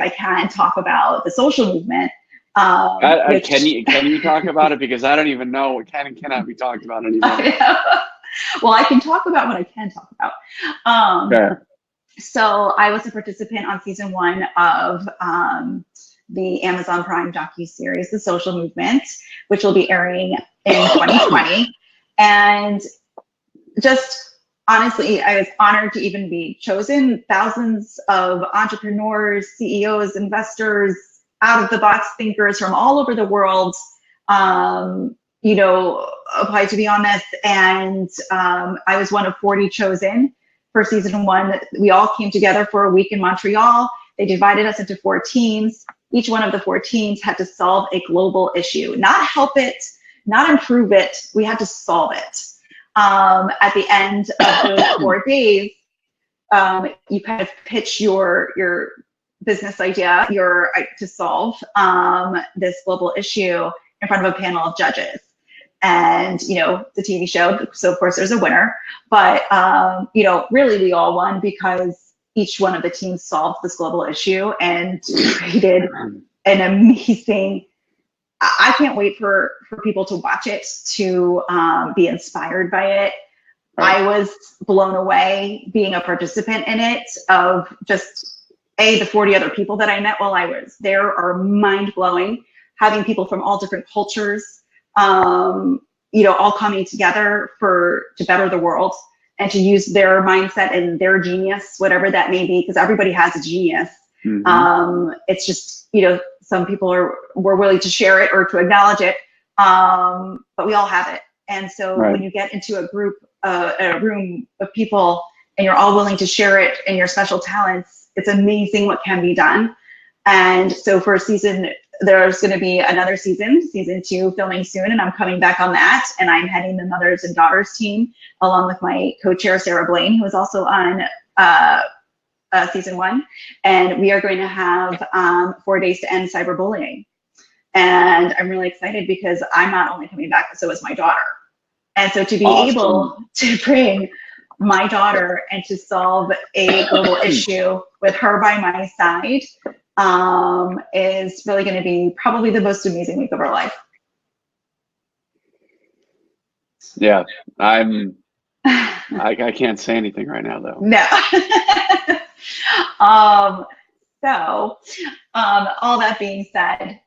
Speaker 2: I can talk about the social movement,
Speaker 1: can you talk about it? Because I don't even know what can and cannot be talked about anymore.
Speaker 2: Well, I can talk about what I can talk about.
Speaker 1: Fair.
Speaker 2: So I was a participant on season 1 of the Amazon Prime docuseries, The Social Movement, which will be airing in 2020. And just honestly, I was honored to even be chosen. Thousands of entrepreneurs, CEOs, investors, out-of-the-box thinkers from all over the world, applied to be on this. And I was one of 40 chosen for season 1. We all came together for a week in Montreal. They divided us into 4 teams. Each one of the 4 teams had to solve a global issue, not help it, not improve it. We had to solve it. At the end of those 4 days, you kind of pitch your business idea, to solve this global issue in front of a panel of judges. And, the TV show, so of course there's a winner, but, really we all won because each one of the teams solved this global issue and created an amazing, I can't wait for people to watch it, to be inspired by it. Right. I was blown away being a participant in it, of just the 40 other people that I met while I was there are mind-blowing. Having people from all different cultures, all coming together to better the world and to use their mindset and their genius, whatever that may be, because everybody has a genius. Mm-hmm. It's just, some people were willing to share it or to acknowledge it, but we all have it. And so when you get into a group, a room of people, and you're all willing to share it and your special talents, it's amazing what can be done. And so for a season, there's going to be another season 2 filming soon, and I'm coming back on that. And I'm heading the mothers and daughters team along with my co-chair, Sarah Blaine, who is also on season 1. And we are going to have 4 days to end cyberbullying. And I'm really excited because I'm not only coming back, but so is my daughter. And so to be able to bring my daughter and to solve a global issue with her by my side is really going to be probably the most amazing week of our life.
Speaker 1: Yeah, I can't say anything right now though.
Speaker 2: No. So all that being said,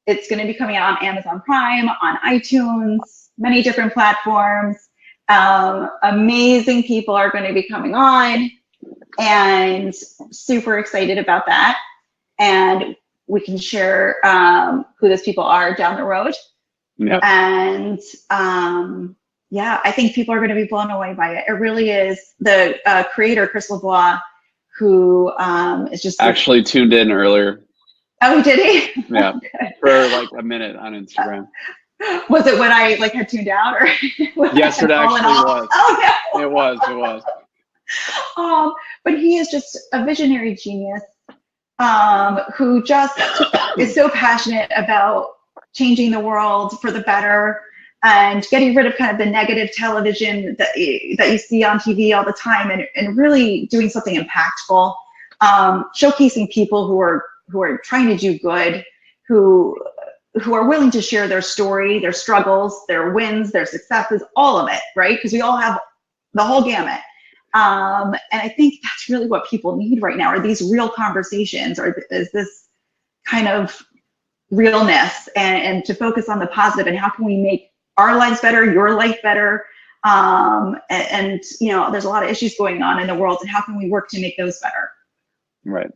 Speaker 2: it's going to be coming out on Amazon Prime, on iTunes, many different platforms. Amazing people are going to be coming on, and super excited about that. And we can share who those people are down the road. Yep. And I think people are going to be blown away by it. It really is. The creator, Chris LeBlanc, who is just
Speaker 1: actually tuned in earlier.
Speaker 2: Oh, did he?
Speaker 1: Yeah, for like a minute on Instagram.
Speaker 2: Was it when I had tuned out, or?
Speaker 1: Yes, it actually was.
Speaker 2: Oh, no.
Speaker 1: It was.
Speaker 2: But he is just a visionary genius who just is so passionate about changing the world for the better and getting rid of kind of the negative television that you see on TV all the time, and really doing something impactful, showcasing people who are trying to do good, who who are willing to share their story, their struggles, their wins, their successes, all of it, right? Because we all have the whole gamut. And I think that's really what people need right now, are these real conversations, or is this kind of realness, and to focus on the positive and how can we make our lives better, your life better. And you know, there's a lot of issues going on in the world, and how can we work to make those better?
Speaker 1: Right.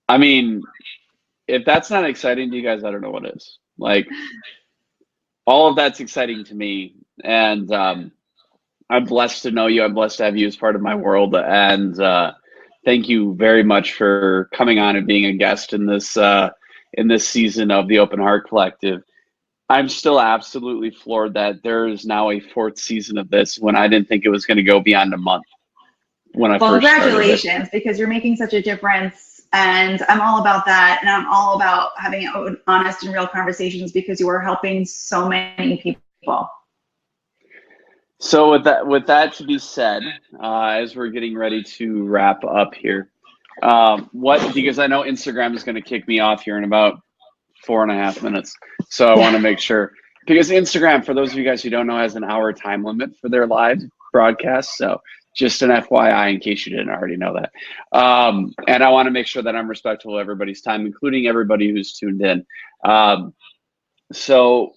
Speaker 1: I mean, if that's not exciting to you guys, I don't know what is. Like, all of that's exciting to me. And I'm blessed to know you. I'm blessed to have you as part of my world. And thank you very much for coming on and being a guest in this season of the Open Heart Collective. I'm still absolutely floored that there is now a 4th season of this, when I didn't think it was going to go beyond a month. Well,
Speaker 2: congratulations, because you're making such a difference, and I'm all about that, and I'm all about having honest and real conversations, because you are helping so many people.
Speaker 1: So with that to be said, as we're getting ready to wrap up here, because I know Instagram is going to kick me off here in about 4.5 minutes, so I want to make sure, because Instagram, for those of you guys who don't know, has an hour time limit for their live broadcast. So just an FYI, in case you didn't already know that. And I want to make sure that I'm respectful of everybody's time, including everybody who's tuned in. So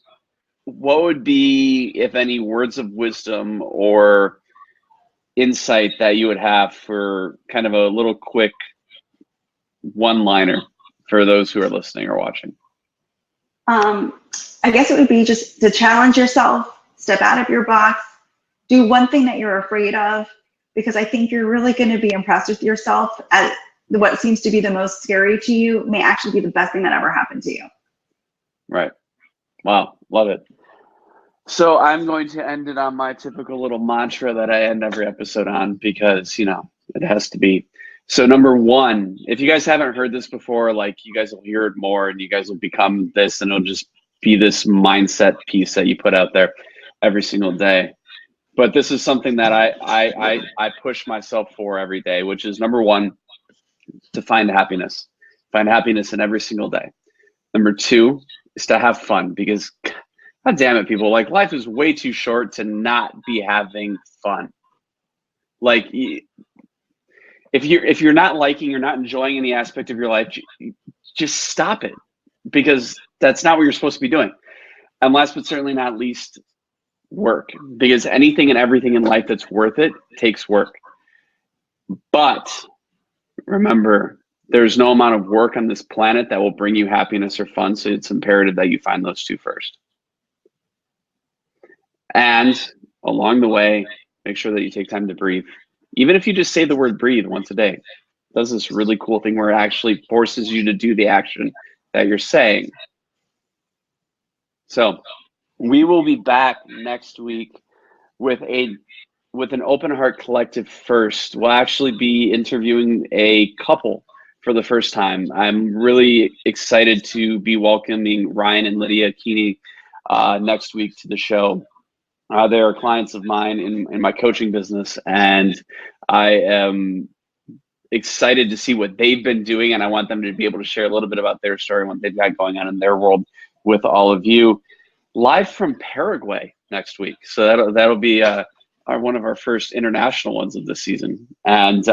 Speaker 1: what would be, if any, words of wisdom or insight that you would have for kind of a little quick one-liner for those who are listening or watching?
Speaker 2: I guess it would be just to challenge yourself, step out of your box, do one thing that you're afraid of, because I think you're really going to be impressed with yourself. At what seems to be the most scary to you may actually be the best thing that ever happened to you.
Speaker 1: Right. Wow. Love it. So I'm going to end it on my typical little mantra that I end every episode on, because, you know, it has to be. So number 1, if you guys haven't heard this before, like, you guys will hear it more, and you guys will become this, and it'll just be this mindset piece that you put out there every single day. But this is something that I push myself for every day, which is, number 1, to find happiness. Find happiness in every single day. Number 2 is to have fun, because God damn it, people, like, life is way too short to not be having fun. Like, if you're not liking, you're not enjoying any aspect of your life, just stop it, because that's not what you're supposed to be doing. And last but certainly not least, work, because anything and everything in life that's worth it takes work. But remember, there's no amount of work on this planet that will bring you happiness or fun, so it's imperative that you find those 2 first. And along the way, make sure that you take time to breathe. Even if you just say the word breathe once a day, it does this really cool thing where it actually forces you to do the action that you're saying. So we will be back next week with an Open Heart Collective first. We'll actually be interviewing a couple for the first time. I'm really excited to be welcoming Ryan and Lydia Keeney next week to the show. They are clients of mine in my coaching business, and I am excited to see what they've been doing, and I want them to be able to share a little bit about their story and what they've got going on in their world with all of you. Live from Paraguay next week, so that'll be one of our first international ones of this season. And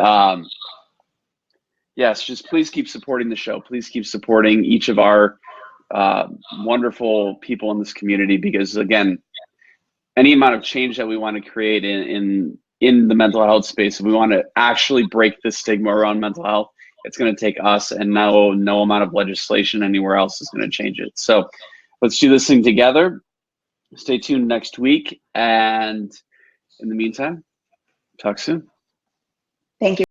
Speaker 1: yes, just please keep supporting the show. Please keep supporting each of our wonderful people in this community, because, again, any amount of change that we want to create in the mental health space, if we want to actually break the stigma around mental health, it's going to take us, and no amount of legislation anywhere else is going to change it. So let's do this thing together. Stay tuned next week, and in the meantime, talk soon.
Speaker 2: Thank you.